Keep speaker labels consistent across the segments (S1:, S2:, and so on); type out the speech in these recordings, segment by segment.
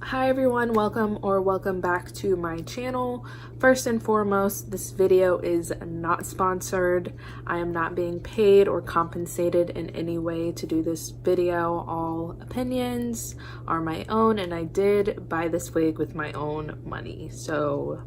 S1: Hi everyone, welcome back to my channel. First and foremost, this video is not sponsored. I am not being paid or compensated in any way to do this video. All opinions are my own, and I did buy this wig with my own money, so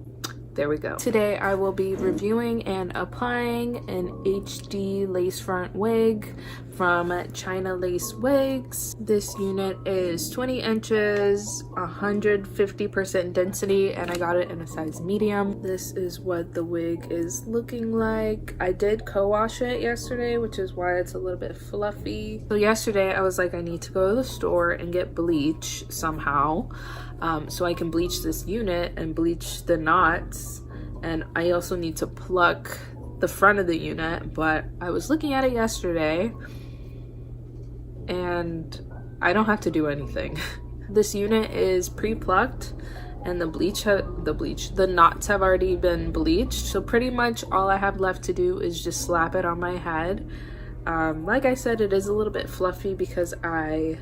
S1: there we go. Today I will be reviewing and applying an HD lace front wig from Chinalacewig. This unit is 20 inches, 150% density, and I got it in a size medium. This is what the wig is looking like. I did co-wash it yesterday, which is why it's a little bit fluffy. So yesterday I was like, I need to go to the store and get bleach somehow. So I can bleach this unit and bleach the knots, and I also need to pluck the front of the unit, but I was looking at it yesterday and I don't have to do anything. This unit is pre-plucked and the knots have already been bleached, so pretty much all I have left to do is just slap it on my head. Like I said, it is a little bit fluffy because I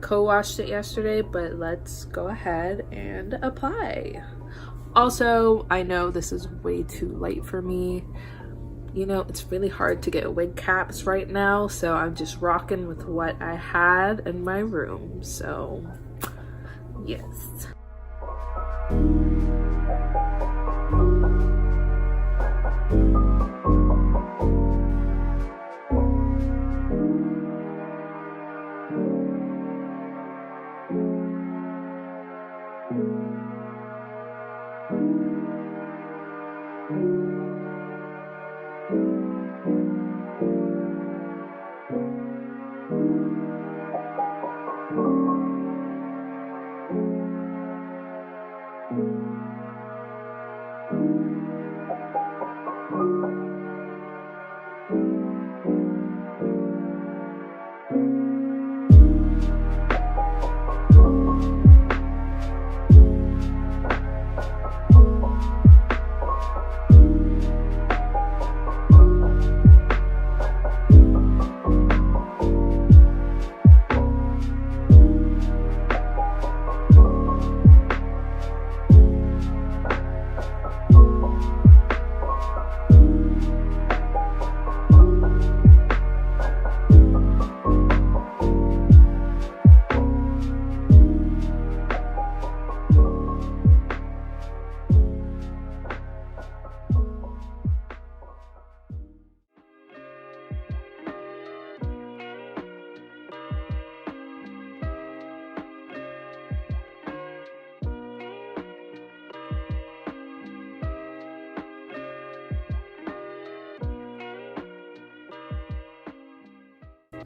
S1: co-washed it yesterday, but let's go ahead and apply. Also, I know this is way too late for me. You know, it's really hard to get wig caps right now, so I'm just rocking with what I had in my room. So yes.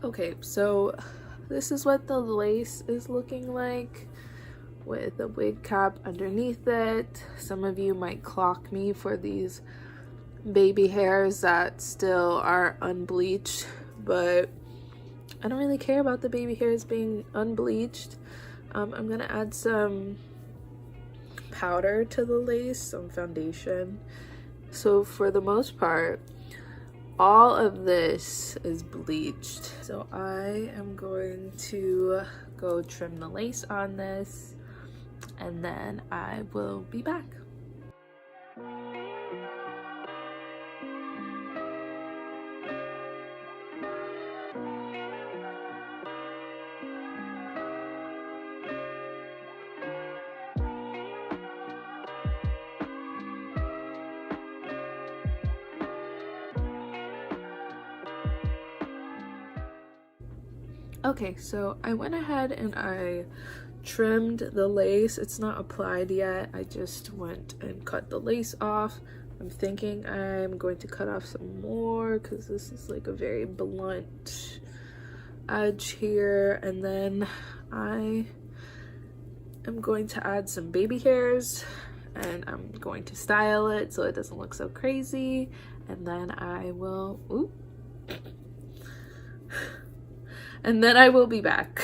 S1: Okay, so this is what the lace is looking like with a wig cap underneath it. Some of you might clock me for these baby hairs that still are unbleached, but I don't really care about the baby hairs being unbleached. I'm gonna add some powder to the lace, some foundation. So for the most part, all of this is bleached. So I am going to go trim the lace on this, and then I will be back. Okay, so I went ahead and I trimmed the lace. It's not applied yet. I just went and cut the lace off. I'm thinking I'm going to cut off some more because this is like a very blunt edge here. And then I am going to add some baby hairs and I'm going to style it so it doesn't look so crazy. And then I will, and then I will be back.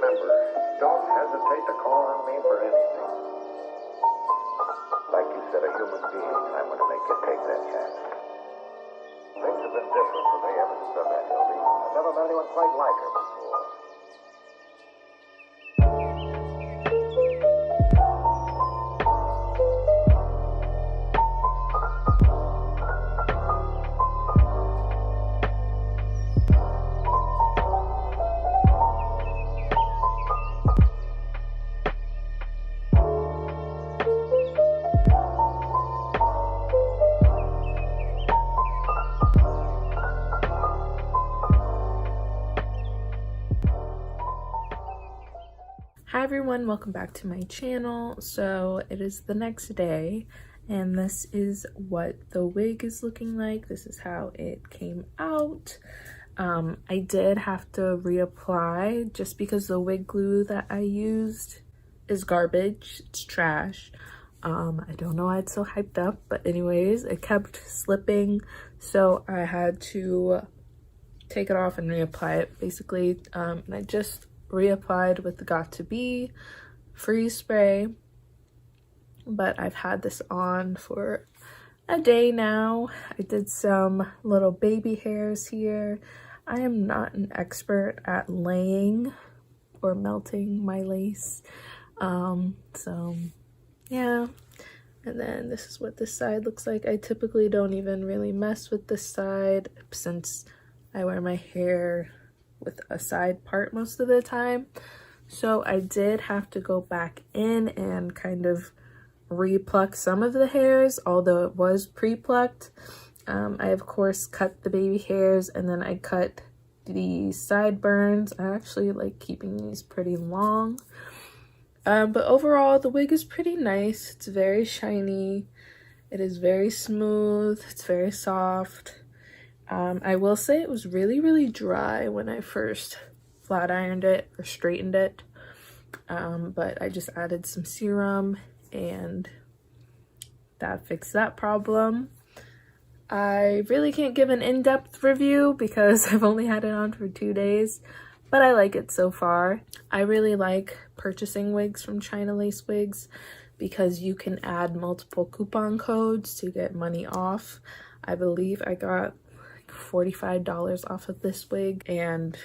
S2: remember, don't hesitate to call on me for anything. Like you said, a human being, I'm going to make you take that chance. Things have been different for me ever since I met Hildy. I've never met anyone quite like her before.
S1: Hi everyone, welcome back to my channel. So it is the next day and this is what the wig is looking like. This is how it came out. I did have to reapply just because the wig glue that I used is garbage. It's trash. I don't know why it's so hyped up, but anyways, it kept slipping, so I had to take it off and reapply it basically. And I just reapplied with the Got To Be freeze spray, but I've had this on for a day now. I did some little baby hairs here. I am not an expert at laying or melting my lace, so yeah. And then this is what this side looks like. I typically don't even really mess with this side since I wear my hair with a side part most of the time. So I did have to go back in and kind of re-pluck some of the hairs, although it was pre-plucked. I of course cut the baby hairs and then I cut the sideburns. I actually like keeping these pretty long. But overall the wig is pretty nice. It's very shiny. It is very smooth. It's very soft. I will say it was really dry when I first flat ironed it or straightened it, but I just added some serum and that fixed that problem. I really can't give an in-depth review because I've only had it on for 2 days, but I like it so far. I really like purchasing wigs from Chinalacewig because you can add multiple coupon codes to get money off. I believe I got $45 off of this wig, and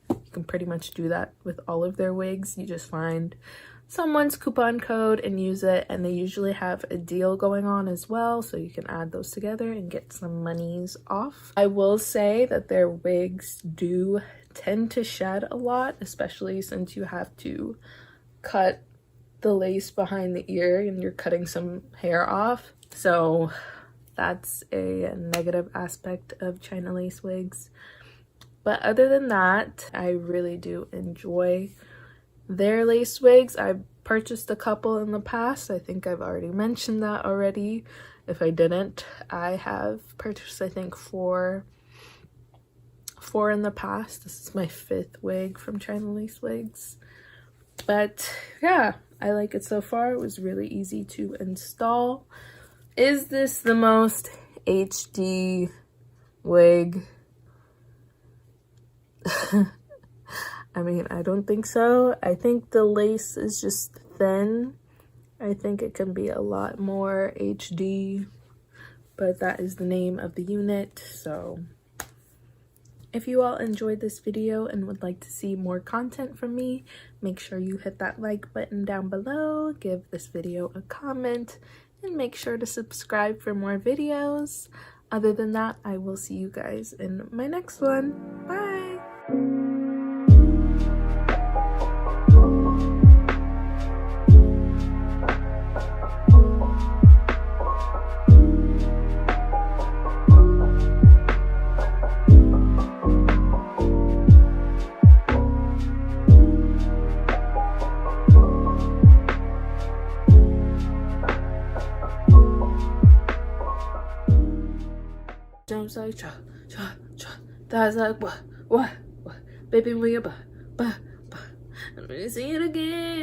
S1: you can pretty much do that with all of their wigs. You just find someone's coupon code and use it, and they usually have a deal going on as well, so you can add those together and get some monies off. I will say that their wigs do tend to shed a lot, especially since you have to cut the lace behind the ear and you're cutting some hair off, so that's a negative aspect of Chinalacewig. But other than that, I really do enjoy their lace wigs. I've purchased a couple in the past. I think I've already mentioned that already. If I didn't, I have purchased I think four in the past. This is my 5th wig from Chinalacewig. But yeah, I like it so far. It was really easy to install. Is this the most HD wig? I mean, I don't think so. I think the lace is just thin. I think it can be a lot more HD, but that is the name of the unit. So if you all enjoyed this video and would like to see more content from me, make sure you hit that like button down below, give this video a comment, and make sure to subscribe for more videos. Other than that, I will see you guys in my next one. Bye! Jumps like cha cha cha. That's like what baby, we ba. Let me see it again.